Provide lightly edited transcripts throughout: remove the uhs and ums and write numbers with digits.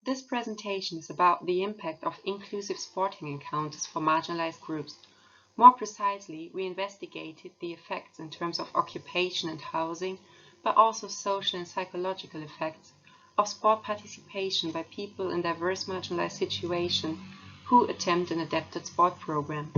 This presentation is about the impact of inclusive sporting encounters for marginalized groups. More precisely, we investigated the effects in terms of occupation and housing, but also social and psychological effects of sport participation by people in diverse marginalized situations who attempt an adapted sport program.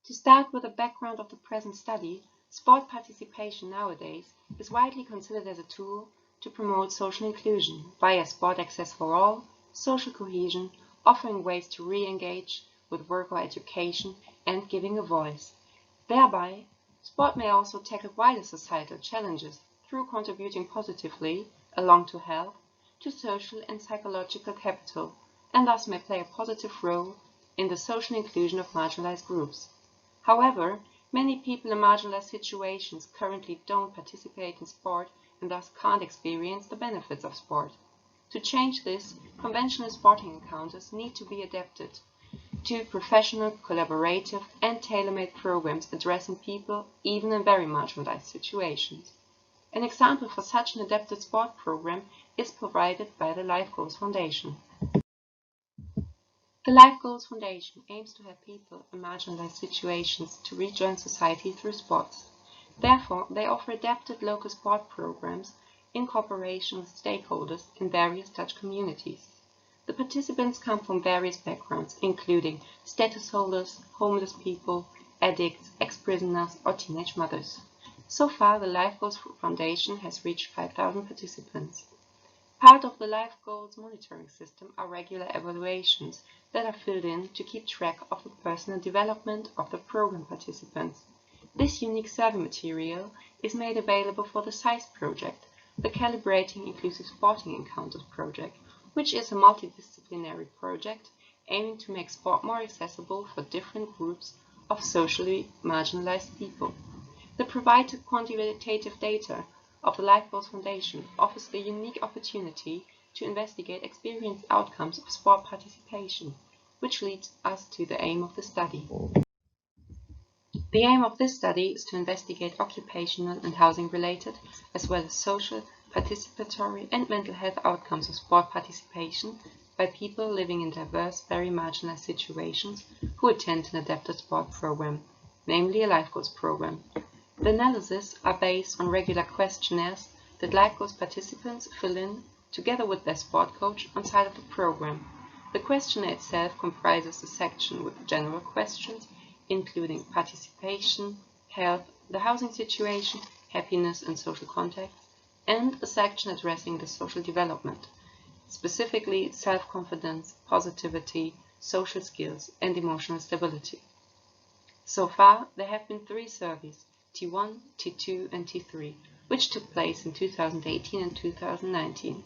To start with a background of the present study, sport participation nowadays is widely considered as a tool to promote social inclusion via sport access for all, social cohesion, offering ways to re-engage with work or education, and giving a voice. Thereby, sport may also tackle wider societal challenges through contributing positively along to health, to social and psychological capital, and thus may play a positive role in the social inclusion of marginalized groups. However, many people in marginalized situations currently don't participate in sport and thus can't experience the benefits of sport. To change this, conventional sporting encounters need to be adapted to professional, collaborative, and tailor-made programs addressing people even in very marginalized situations. An example for such an adapted sport program is provided by the Life Goals Foundation. The Life Goals Foundation aims to help people in marginalized situations to rejoin society through sports. Therefore, they offer adapted local sport programs in cooperation with stakeholders in various Dutch communities. The participants come from various backgrounds, including status holders, homeless people, addicts, ex-prisoners, or teenage mothers. So far, the Life Goals Foundation has reached 5,000 participants. Part of the Life Goals monitoring system are regular evaluations that are filled in to keep track of the personal development of the program participants. This unique survey material is made available for the SIZE project, the Calibrating Inclusive Sporting Encounters project, which is a multidisciplinary project aiming to make sport more accessible for different groups of socially marginalized people. The provided quantitative data of the Life Goals Foundation offers the unique opportunity to investigate experienced outcomes of sport participation, which leads us to the aim of the study. The aim of this study is to investigate occupational and housing-related, as well as social, participatory, and mental health outcomes of sport participation by people living in diverse, very marginalized situations who attend an adapted sport program, namely a Life Goals program. The analyses are based on regular questionnaires that Life Goals participants fill in together with their sport coach on site of the program. The questionnaire itself comprises a section with general questions including participation, health, the housing situation, happiness and social contacts, and a section addressing the social development, specifically self-confidence, positivity, social skills, and emotional stability. So far, there have been 3 surveys, T1, T2, and T3, which took place in 2018 and 2019.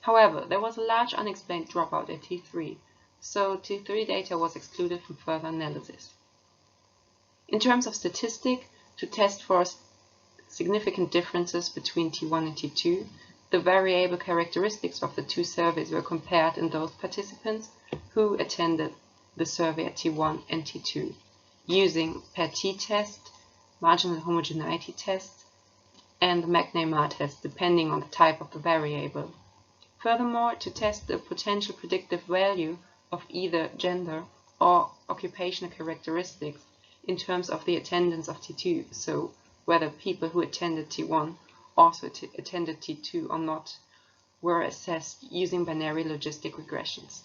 However, there was a large unexplained dropout at T3, so T3 data was excluded from further analysis. In terms of statistic, to test for significant differences between T1 and T2, the variable characteristics of the 2 surveys were compared in those participants who attended the survey at T1 and T2, using per t-test, marginal homogeneity test, and the McNamara test, depending on the type of the variable. Furthermore, to test the potential predictive value of either gender or occupational characteristics in terms of the attendance of T2, so whether people who attended T1 also attended T2 or not, were assessed using binary logistic regressions.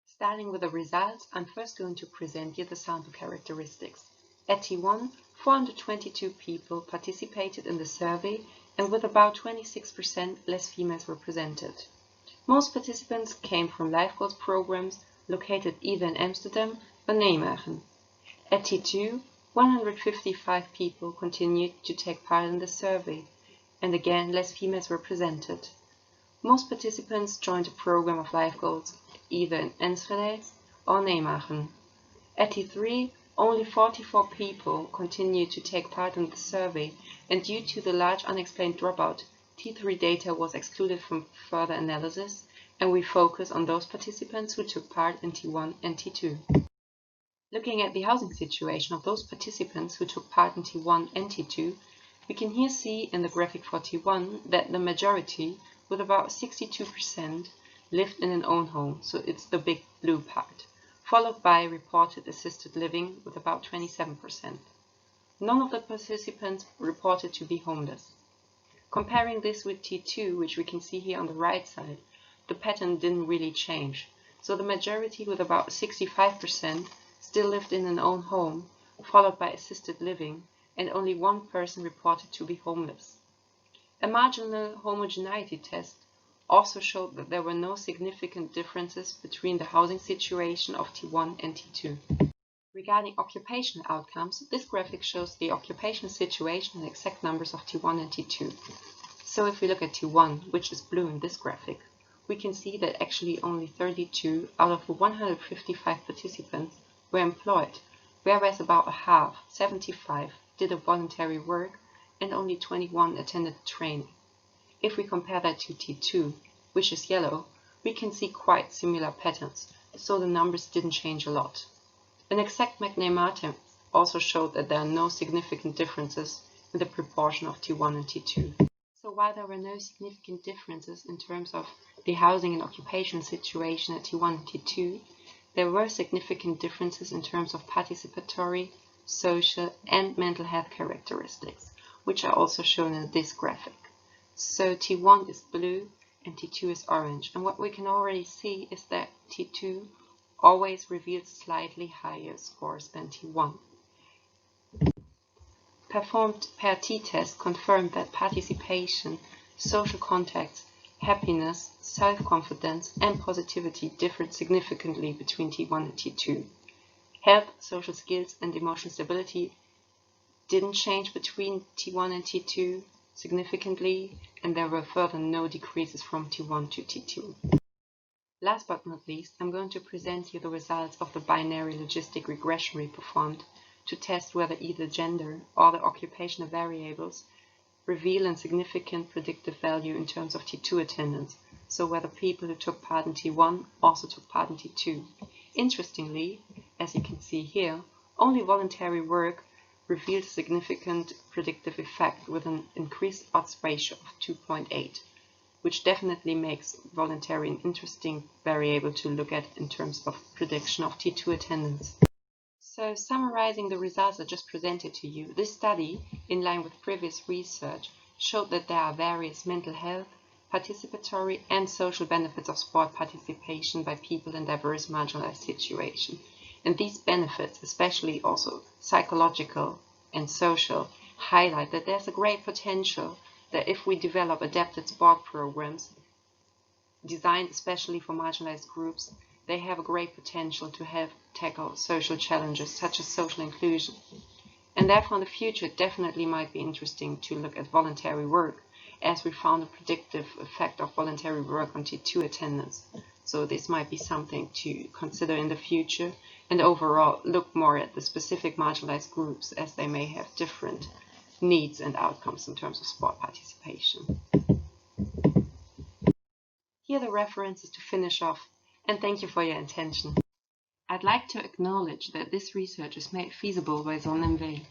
Starting with the results, I'm first going to present you the sample characteristics. At T1, 422 people participated in the survey, and with about 26% less females represented. Most participants came from Life Goals programs located either in Amsterdam or Nijmegen. At T2, 155 people continued to take part in the survey, and again less females represented. Most participants joined a program of Life Goals either in Enschede or Nijmegen. At T3, only 44 people continued to take part in the survey, and due to the large unexplained dropout, T3 data was excluded from further analysis, and we focus on those participants who took part in T1 and T2. Looking at the housing situation of those participants who took part in T1 and T2, we can here see in the graphic for T1 that the majority, with about 62%, lived in an own home, so it's the big blue part, followed by reported assisted living with about 27%. None of the participants reported to be homeless. Comparing this with T2, which we can see here on the right side, the pattern didn't really change. So the majority, with about 65%, still lived in an own home, followed by assisted living, and only one person reported to be homeless. A marginal homogeneity test also showed that there were no significant differences between the housing situation of T1 and T2. Regarding occupational outcomes, this graphic shows the occupational situation and exact numbers of T1 and T2. So if we look at T1, which is blue in this graphic, we can see that actually only 32 out of the 155 participants were employed, whereas about a half, 75, did a voluntary work and only 21 attended training. If we compare that to T2, which is yellow, we can see quite similar patterns, so the numbers didn't change a lot. An exact McNamara also showed that there are no significant differences in the proportion of T1 and T2. So while there were no significant differences in terms of the housing and occupation situation at T1 and T2, there were significant differences in terms of participatory, social, and mental health characteristics, which are also shown in this graphic. So T1 is blue and T2 is orange, and what we can already see is that T2 always reveals slightly higher scores than T1. Performed pair t-tests confirmed that participation, social contacts, happiness, self-confidence, and positivity differed significantly between T1 and T2. Health, social skills, and emotional stability didn't change between T1 and T2 significantly, and there were further no decreases from T1 to T2. Last but not least, I'm going to present you the results of the binary logistic regression we performed to test whether either gender or the occupational variables reveal a significant predictive value in terms of T2 attendance, so whether people who took part in T1 also took part in T2. Interestingly, as you can see here, only voluntary work revealed a significant predictive effect with an increased odds ratio of 2.8, which definitely makes voluntary an interesting variable to look at in terms of prediction of T2 attendance. So summarizing the results I just presented to you, this study, in line with previous research, showed that there are various mental health, participatory and social benefits of sport participation by people in diverse marginalized situations. And these benefits, especially also psychological and social, highlight that there's a great potential that if we develop adapted sport programs designed especially for marginalized groups, they have a great potential to help tackle social challenges such as social inclusion. And therefore in the future it definitely might be interesting to look at voluntary work, as we found a predictive effect of voluntary work on T2 attendance. So this might be something to consider in the future, and overall look more at the specific marginalized groups, as they may have different needs and outcomes in terms of sport participation. Here are the references to finish off, and thank you for your attention. I'd like to acknowledge that this research is made feasible by Sonnenwelle.